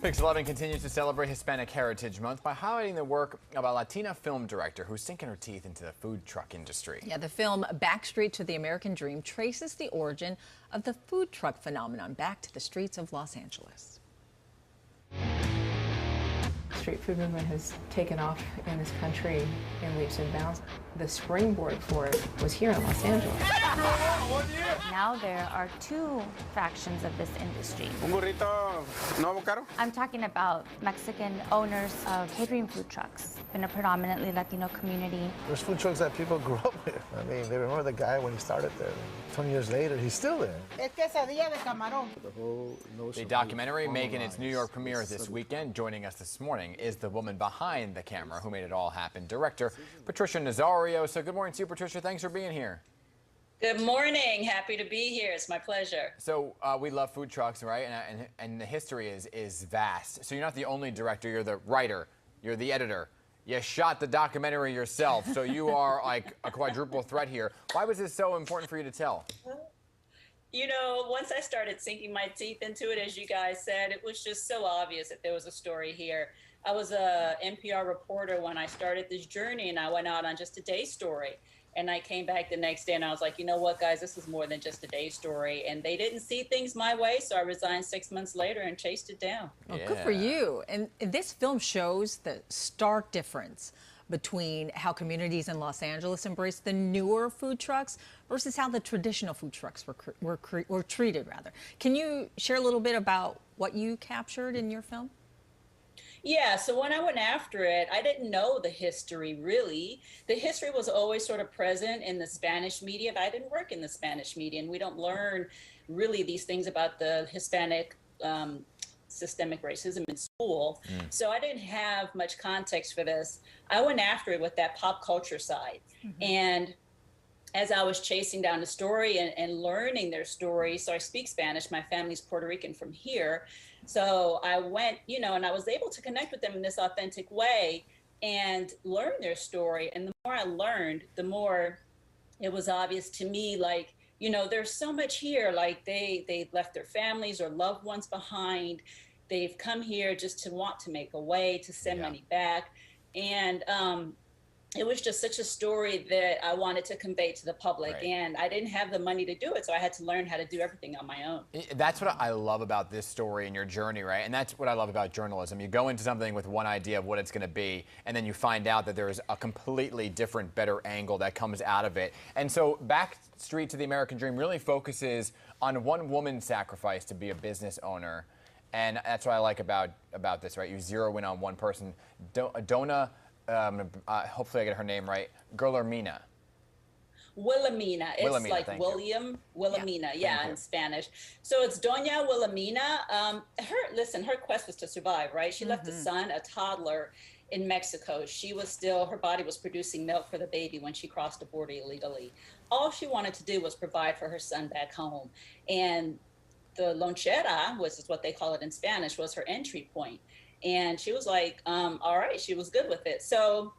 Pix 11 continues to celebrate Hispanic Heritage Month by highlighting the work of a Latina film director who's sinking her teeth into the food truck industry. Yeah, the film Backstreet to the American Dream traces the origin of the food truck phenomenon back to the streets of Los Angeles. Street food movement has taken off in this country in leaps and bounds. The springboard for it was here in Los Angeles. Now there are two factions of this industry. Un burrito nuevo caro? I'm talking about Mexican owners of catering food trucks in a predominantly Latino community. There's food trucks that people grew up with. I mean, they remember the guy when he started there. 20 years later, he's still there. Es quesadilla de camarón. The documentary making its New York premiere this weekend. Joining us this morning is the woman behind the camera who made it all happen, director Patricia Nazario. So good morning to you, Patricia. Thanks for being here. Good morning. Happy to be here. It's my pleasure. So we love food trucks, right? And the history is vast. So you're not the only director. You're the writer. You're the editor. You shot the documentary yourself. So you are like a quadruple threat here. Why was this so important for you to tell? You know, once I started sinking my teeth into it, as you guys said, it was just so obvious that there was a story here. I was a NPR reporter when I started this journey, and I went out on just a day story. And I came back the next day and I was like, you know what, guys, this is more than just a day story. And they didn't see things my way, so I resigned 6 months later and chased it down. Well, good for you. And this film shows the stark difference between how communities in Los Angeles embrace the newer food trucks versus how the traditional food trucks were treated, rather. Can you share a little bit about what you captured in your film? Yeah, so when I went after it, I didn't know the history, really. The history was always sort of present in the Spanish media, but I didn't work in the Spanish media, and we don't learn really these things about the Hispanic systemic racism in school. So I didn't have much context for this. I went after it with that pop culture side. And as I was chasing down the story and learning their story, so I speak Spanish, my family's Puerto Rican from here. So I went, you know, and I was able to connect with them in this authentic way and learn their story. And the more I learned, the more it was obvious to me, like, you know, there's so much here. Like they left their families or loved ones behind. They've come here just to want to make a way, to send money back. And it was just such a story that I wanted to convey to the public. Right. And I didn't have the money to do it, so I had to learn how to do everything on my own. That's what I love about this story and your journey, right? And that's what I love about journalism. You go into something with one idea of what it's going to be, and then you find out that there's a completely different, better angle that comes out of it. And so Backstreet to the American Dream really focuses on one woman's sacrifice to be a business owner. And that's what I like about this, right? You zero in on one person. Donna, hopefully I get her name right, Wilhelmina. Wilhelmina. It's Wilhelmina, like William, Wilhelmina, yeah, in Spanish. So it's Doña Wilhelmina. Her quest was to survive, right? She left a son, a toddler, in Mexico. She was still, her body was producing milk for the baby when she crossed the border illegally. All she wanted to do was provide for her son back home. And the lonchera, which is what they call it in Spanish, was her entry point. And she was like, all right, she was good with it. So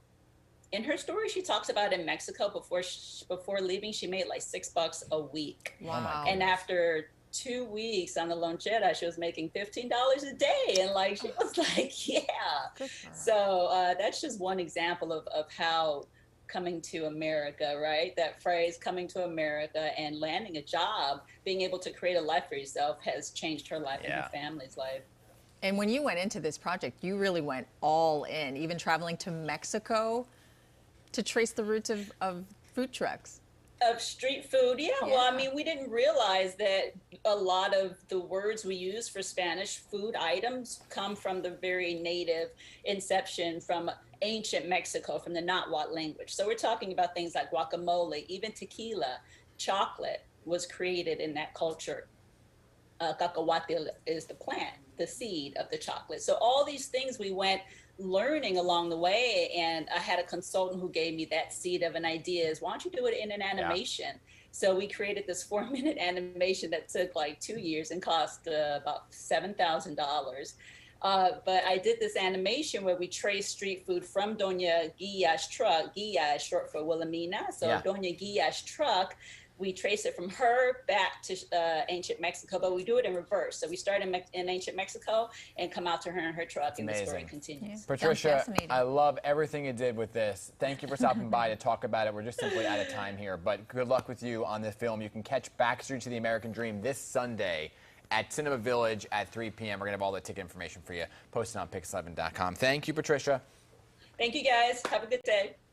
in her story, she talks about in Mexico before leaving, she made like $6 a week. Wow. And after 2 weeks on the lonchera, she was making $15 a day. And like, she was like, yeah. So that's just one example of how coming to America, right? That phrase, coming to America and landing a job, being able to create a life for yourself has changed her life and her family's life. And when you went into this project, you really went all in, even traveling to Mexico to trace the roots of food trucks. Of street food, yeah. Well, I mean, we didn't realize that a lot of the words we use for Spanish food items come from the very native inception from ancient Mexico, from the Nahuatl language. So we're talking about things like guacamole, even tequila, chocolate was created in that culture. Cacahuate is the plant, the seed of the chocolate. So all these things we went learning along the way, and I had a consultant who gave me that seed of an idea is, why don't you do it in an animation? So we created this 4-minute animation that took like 2 years and cost about $7,000. But I did this animation where we traced street food from Doña Guilla's truck. Guilla is short for Wilhelmina. So Doña Guilla's truck we trace it from her back to ancient Mexico, but we do it in reverse. So we start in ancient Mexico and come out to her in her truck, and the story continues. Patricia, I love everything you did with this. Thank you for stopping by to talk about it. We're just simply out of time here, but good luck with you on this film. You can catch Backstreet to the American Dream this Sunday at Cinema Village at 3 p.m. We're going to have all the ticket information for you posted on pix11.com. Thank you, Patricia. Thank you, guys. Have a good day.